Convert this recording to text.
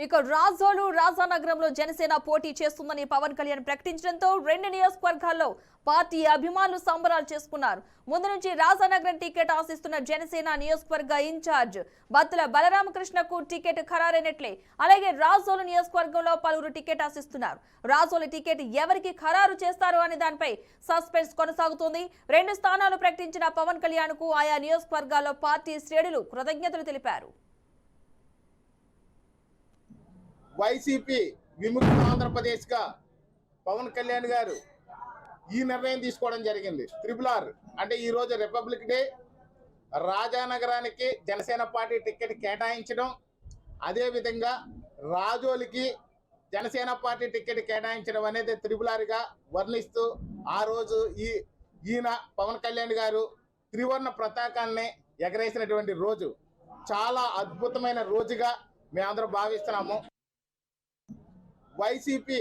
ఇక రాజోలు రాజానగరంలో జనసేన పోటీ చేస్తుందని పవన్ కళ్యాణ్ ప్రకటించడంతో రెండు నియోజకవర్గాల్లో పార్టీ అభిమానులు సంబరాలు చేసుకున్నారు. ముందు నుంచి రాజానగరం టికెట్ ఆశిస్తున్న జనసేన నియోజకవర్గ ఇన్ఛార్జ్ బత్తుల బలరామకృష్ణకు టికెట్ ఖరారైనట్లే. అలాగే రాజోలు నియోజకవర్గంలో పలువురు టికెట్ ఆశిస్తున్నారు. రాజోలు టికెట్ ఎవరికి ఖరారు చేస్తారు అనే దానిపై సస్పెన్స్ కొనసాగుతోంది. రెండు స్థానాలు ప్రకటించిన పవన్ కళ్యాణ్ కు ఆయా నియోజకవర్గాల్లో పార్టీ శ్రేణులు కృతజ్ఞతలు తెలిపారు. వైసీపీ విముక్త ఆంధ్రప్రదేశ్ గా పవన్ కళ్యాణ్ గారు ఈ నిర్ణయం తీసుకోవడం జరిగింది. RRR అంటే ఈ రోజు రిపబ్లిక్ డే, రాజానగరానికి జనసేన పార్టీ టికెట్ కేటాయించడం, అదే విధంగా రాజోలికి జనసేన పార్టీ టికెట్ కేటాయించడం అనేది RRR గా వర్ణిస్తూ ఆ రోజు ఈయన పవన్ కళ్యాణ్ గారు త్రివర్ణ పతాకాన్ని ఎగరేసినటువంటి రోజు చాలా అద్భుతమైన రోజుగా మేమందరం భావిస్తున్నాము. వైసీపీ